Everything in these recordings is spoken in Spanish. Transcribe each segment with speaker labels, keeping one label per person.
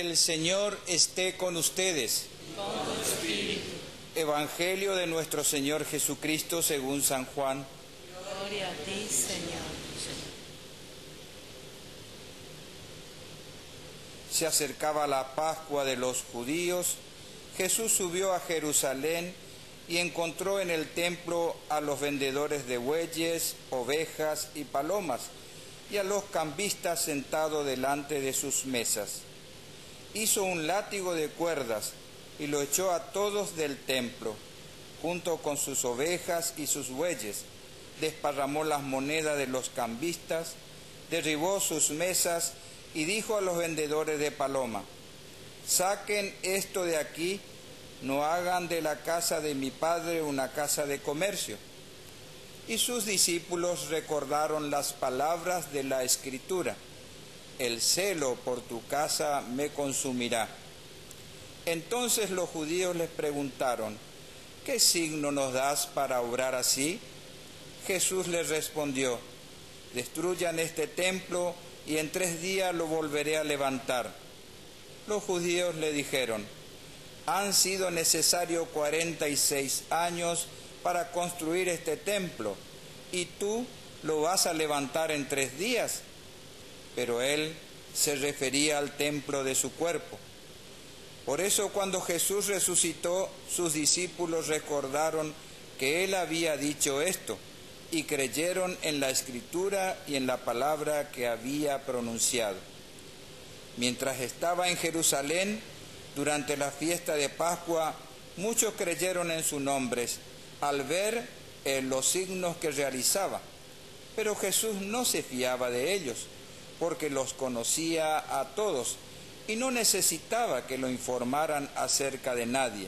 Speaker 1: El Señor esté con ustedes.
Speaker 2: Con tu espíritu.
Speaker 1: Evangelio de nuestro Señor Jesucristo según San Juan.
Speaker 2: Gloria a ti, Señor.
Speaker 1: Se acercaba la Pascua de los judíos. Jesús subió a Jerusalén y encontró en el templo a los vendedores de bueyes, ovejas y palomas, y a los cambistas sentados delante de sus mesas. Hizo un látigo de cuerdas y lo echó a todos del templo, junto con sus ovejas y sus bueyes. Desparramó las monedas de los cambistas, derribó sus mesas y dijo a los vendedores de paloma: «Saquen esto de aquí, no hagan de la casa de mi Padre una casa de comercio». Y sus discípulos recordaron las palabras de la Escritura: «El celo por tu casa me consumirá». Entonces los judíos les preguntaron: «¿Qué signo nos das para obrar así?». Jesús les respondió: «Destruyan este templo y en 3 días lo volveré a levantar». Los judíos le dijeron: «Han sido necesarios 46 años para construir este templo, ¿y tú lo vas a levantar en 3 días? Pero él se refería al templo de su cuerpo. Por eso cuando Jesús resucitó, sus discípulos recordaron que él había dicho esto y creyeron en la Escritura y en la palabra que había pronunciado. Mientras estaba en Jerusalén, durante la fiesta de Pascua, muchos creyeron en sus nombres al ver los signos que realizaba. Pero Jesús no se fiaba de ellos, porque los conocía a todos y no necesitaba que lo informaran acerca de nadie.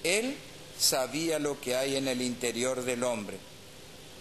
Speaker 1: Él sabía lo que hay en el interior del hombre.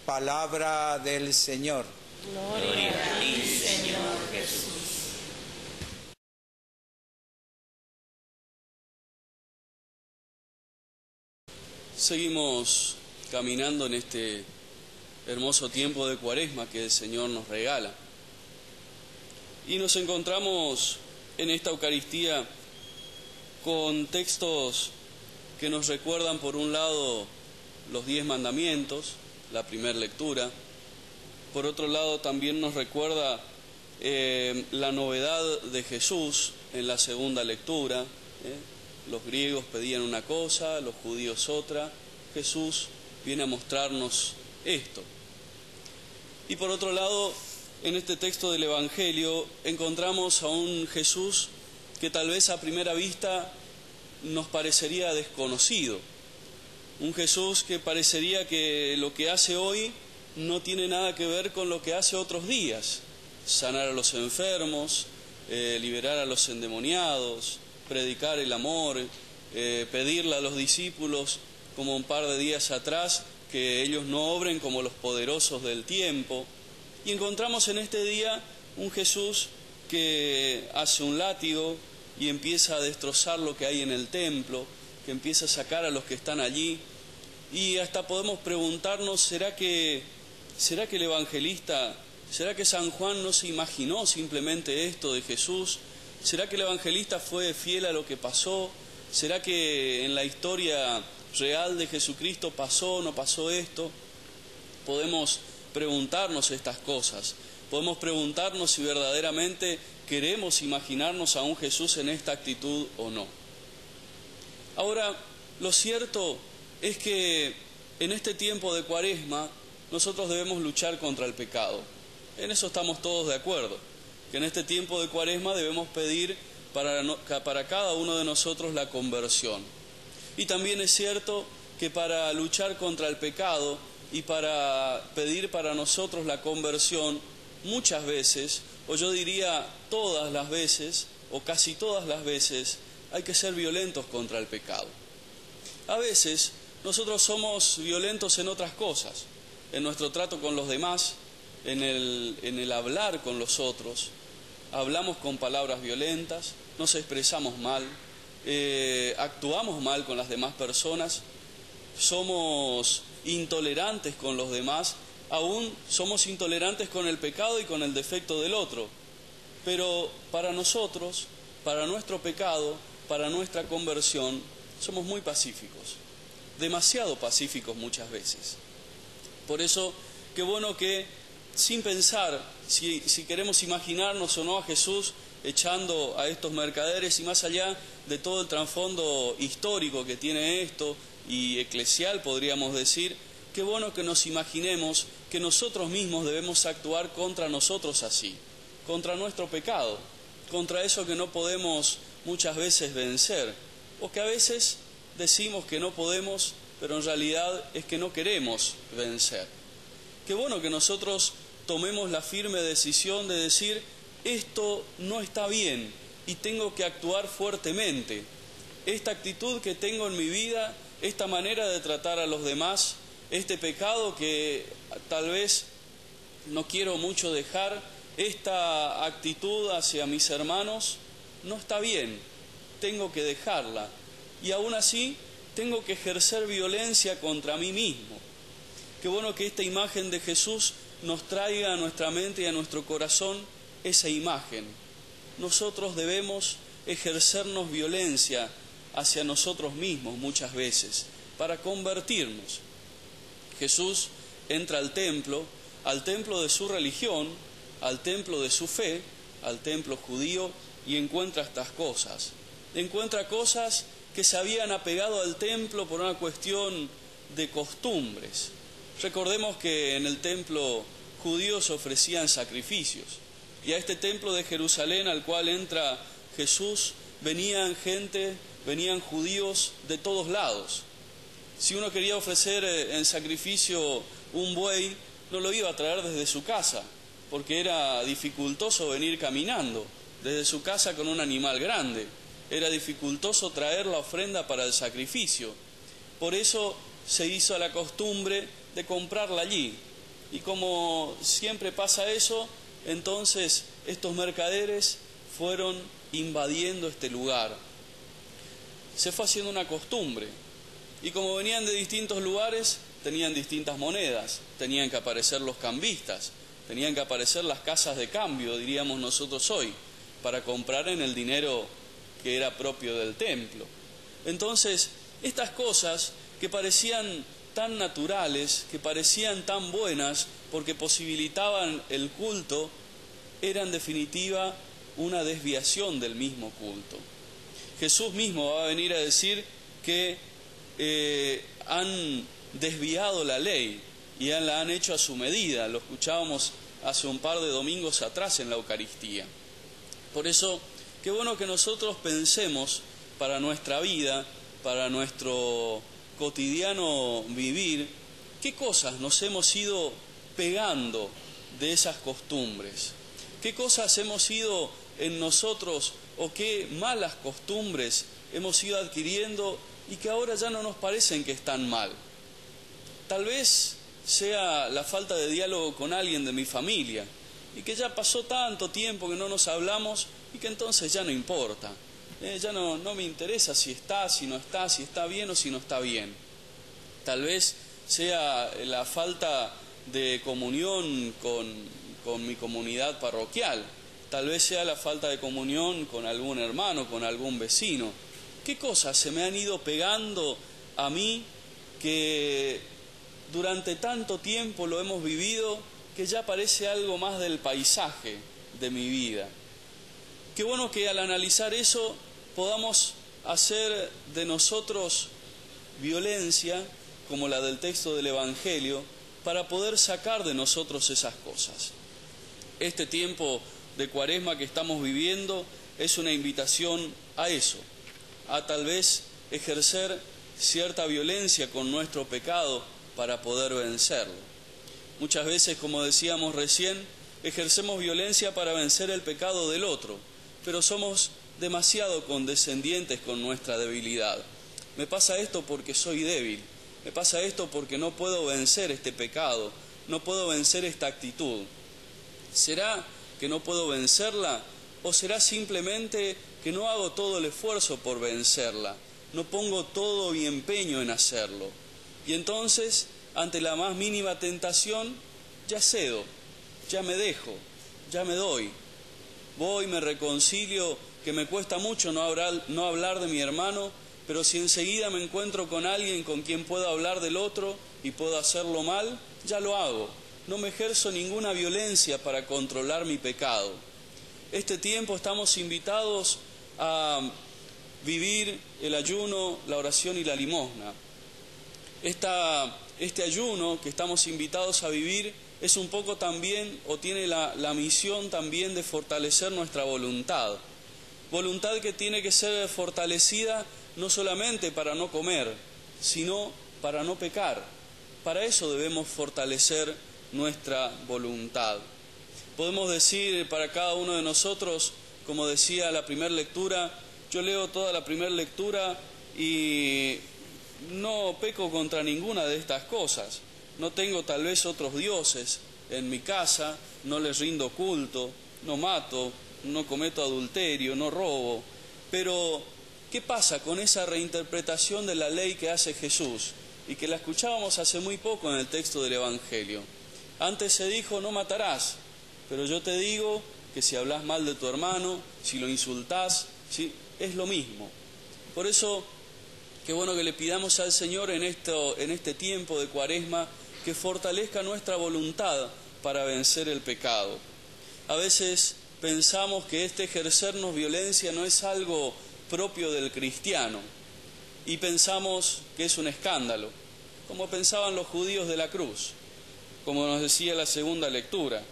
Speaker 1: Palabra del Señor.
Speaker 2: Gloria a ti, Señor Jesús.
Speaker 3: Seguimos caminando en este hermoso tiempo de Cuaresma que el Señor nos regala. Y nos encontramos en esta Eucaristía con textos que nos recuerdan, por un lado, los 10 mandamientos, la primera lectura. Por otro lado, también nos recuerda la novedad de Jesús en la segunda lectura. Los griegos pedían una cosa, los judíos otra. Jesús viene a mostrarnos esto. Y por otro lado, en este texto del Evangelio encontramos a un Jesús que tal vez a primera vista nos parecería desconocido. Un Jesús que parecería que lo que hace hoy no tiene nada que ver con lo que hace otros días. Sanar a los enfermos, liberar a los endemoniados, predicar el amor, pedirle a los discípulos, como un par de días atrás, que ellos no obren como los poderosos del tiempo. Y encontramos en este día un Jesús que hace un látigo y empieza a destrozar lo que hay en el templo, que empieza a sacar a los que están allí. Y hasta podemos preguntarnos, ¿será que el evangelista, será que San Juan no se imaginó simplemente esto de Jesús? ¿Será que el evangelista fue fiel a lo que pasó? ¿Será que en la historia real de Jesucristo pasó o no pasó esto? Podemos preguntarnos estas cosas. Podemos preguntarnos si verdaderamente queremos imaginarnos a un Jesús en esta actitud o no. Ahora, lo cierto es que en este tiempo de Cuaresma nosotros debemos luchar contra el pecado. En eso estamos todos de acuerdo, que en este tiempo de Cuaresma debemos pedir para cada uno de nosotros la conversión. Y también es cierto que para luchar contra el pecado y para pedir para nosotros la conversión, muchas veces, o yo diría todas las veces, o casi todas las veces, hay que ser violentos contra el pecado. A veces nosotros somos violentos en otras cosas, en nuestro trato con los demás, en el hablar con los otros. Hablamos con palabras violentas, nos expresamos mal, actuamos mal con las demás personas, somos intolerantes con los demás, aún somos intolerantes con el pecado y con el defecto del otro. Pero para nosotros para nuestro pecado, para nuestra conversión, somos muy pacíficos, demasiado pacíficos muchas veces. Por eso, qué bueno que sin pensar, si queremos imaginarnos o no a Jesús echando a estos mercaderes, y más allá de todo el trasfondo histórico que tiene esto y eclesial, podríamos decir, qué bueno que nos imaginemos que nosotros mismos debemos actuar contra nosotros así, contra nuestro pecado, contra eso que no podemos muchas veces vencer, o que a veces decimos que no podemos, pero en realidad es que no queremos vencer. Qué bueno que nosotros tomemos la firme decisión de decir, esto no está bien y tengo que actuar fuertemente. Esta actitud que tengo en mi vida, esta manera de tratar a los demás, este pecado que tal vez no quiero mucho dejar, esta actitud hacia mis hermanos, no está bien, tengo que dejarla. Y aún así, tengo que ejercer violencia contra mí mismo. Qué bueno que esta imagen de Jesús nos traiga a nuestra mente y a nuestro corazón esa imagen. Nosotros debemos ejercernos violencia hacia nosotros mismos muchas veces para convertirnos. Jesús entra al templo de su religión, al templo de su fe, al templo judío, y encuentra estas cosas. Encuentra cosas que se habían apegado al templo por una cuestión de costumbres. Recordemos que en el templo judío se ofrecían sacrificios, y a este templo de Jerusalén al cual entra Jesús venían judíos de todos lados. Si uno quería ofrecer en sacrificio un buey, no lo iba a traer desde su casa, porque era dificultoso venir caminando desde su casa con un animal grande. Era dificultoso traer la ofrenda para el sacrificio. Por eso se hizo la costumbre de comprarla allí. Y como siempre pasa eso, entonces estos mercaderes fueron invadiendo este lugar. Se fue haciendo una costumbre. Y como venían de distintos lugares, tenían distintas monedas, tenían que aparecer los cambistas, tenían que aparecer las casas de cambio, diríamos nosotros hoy, para comprar en el dinero que era propio del templo. Entonces, estas cosas que parecían tan naturales, que parecían tan buenas, porque posibilitaban el culto, eran en definitiva una desviación del mismo culto. Jesús mismo va a venir a decir que han desviado la ley y la han hecho a su medida. Lo escuchábamos hace un par de domingos atrás en la Eucaristía. Por eso, qué bueno que nosotros pensemos para nuestra vida, para nuestro cotidiano vivir, qué cosas nos hemos ido pegando de esas costumbres, qué cosas hemos ido en nosotros o qué malas costumbres hemos ido adquiriendo y que ahora ya no nos parecen que están mal. Tal vez sea la falta de diálogo con alguien de mi familia y que ya pasó tanto tiempo que no nos hablamos y que entonces ya no importa. Ya no me interesa si está, si no está, si está bien o si no está bien. Tal vez sea la falta de comunión con mi comunidad parroquial. Tal vez sea la falta de comunión con algún hermano, con algún vecino. ¿Qué cosas se me han ido pegando a mí que durante tanto tiempo lo hemos vivido que ya parece algo más del paisaje de mi vida? Qué bueno que al analizar eso podamos hacer de nosotros violencia, como la del texto del Evangelio, para poder sacar de nosotros esas cosas. Este tiempo de Cuaresma que estamos viviendo es una invitación a eso, a tal vez ejercer cierta violencia con nuestro pecado para poder vencerlo. Muchas veces, como decíamos recién, ejercemos violencia para vencer el pecado del otro, pero somos demasiado condescendientes con nuestra debilidad. Me pasa esto porque soy débil, me pasa esto porque no puedo vencer este pecado, no puedo vencer esta actitud. ¿Será que no puedo vencerla o será simplemente que no hago todo el esfuerzo por vencerla? No pongo todo mi empeño en hacerlo. Y entonces, ante la más mínima tentación, ya cedo, ya me dejo, ya me doy. Voy, me reconcilio que me cuesta mucho no hablar de mi hermano, pero si enseguida me encuentro con alguien con quien puedo hablar del otro y puedo hacerlo mal, ya lo hago. No me ejerzo ninguna violencia para controlar mi pecado. Este tiempo estamos invitados a vivir el ayuno, la oración y la limosna. Este ayuno que estamos invitados a vivir es un poco también, o tiene la misión también de fortalecer nuestra voluntad. Voluntad que tiene que ser fortalecida no solamente para no comer, sino para no pecar. Para eso debemos fortalecer nuestra voluntad. Podemos decir para cada uno de nosotros, como decía la primera lectura, yo leo toda la primera lectura y no peco contra ninguna de estas cosas. No tengo tal vez otros dioses en mi casa, no les rindo culto, no mato, no cometo adulterio, no robo. Pero, ¿qué pasa con esa reinterpretación de la ley que hace Jesús? Y que la escuchábamos hace muy poco en el texto del Evangelio. Antes se dijo, no matarás, pero yo te digo que si hablas mal de tu hermano, si lo insultás, ¿sí? Es lo mismo. Por eso, qué bueno que le pidamos al Señor en este tiempo de Cuaresma que fortalezca nuestra voluntad para vencer el pecado. A veces pensamos que este ejercernos violencia no es algo propio del cristiano y pensamos que es un escándalo, como pensaban los judíos de la cruz. Como nos decía la segunda lectura,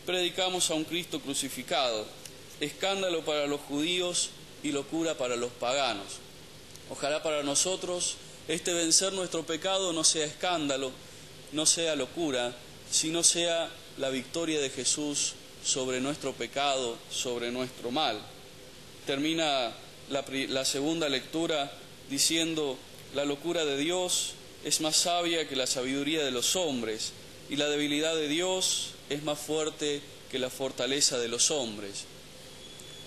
Speaker 3: predicamos a un Cristo crucificado, escándalo para los judíos y locura para los paganos. Ojalá para nosotros este vencer nuestro pecado no sea escándalo, no sea locura, sino sea la victoria de Jesús sobre nuestro pecado, sobre nuestro mal. Termina la segunda lectura diciendo, la locura de Dios es más sabia que la sabiduría de los hombres, y la debilidad de Dios es más fuerte que la fortaleza de los hombres.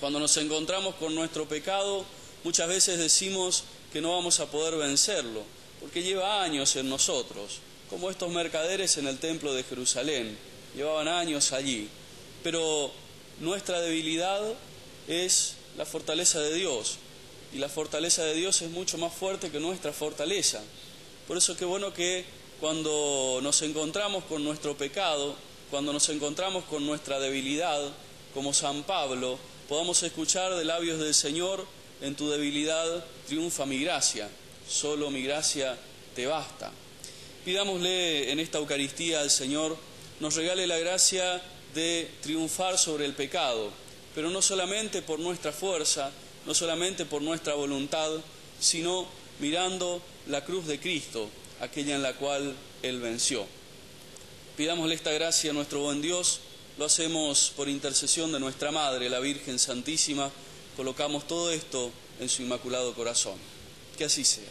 Speaker 3: Cuando nos encontramos con nuestro pecado, muchas veces decimos que no vamos a poder vencerlo, porque lleva años en nosotros, como estos mercaderes en el templo de Jerusalén, llevaban años allí. Pero nuestra debilidad es la fortaleza de Dios, y la fortaleza de Dios es mucho más fuerte que nuestra fortaleza. Por eso qué bueno que cuando nos encontramos con nuestro pecado, cuando nos encontramos con nuestra debilidad, como San Pablo, podamos escuchar de labios del Señor, en tu debilidad triunfa mi gracia, solo mi gracia te basta. Pidámosle en esta Eucaristía al Señor, nos regale la gracia de triunfar sobre el pecado, pero no solamente por nuestra fuerza, no solamente por nuestra voluntad, sino mirando la cruz de Cristo, aquella en la cual Él venció. Pidámosle esta gracia a nuestro buen Dios, lo hacemos por intercesión de nuestra Madre, la Virgen Santísima, colocamos todo esto en su Inmaculado Corazón. Que así sea.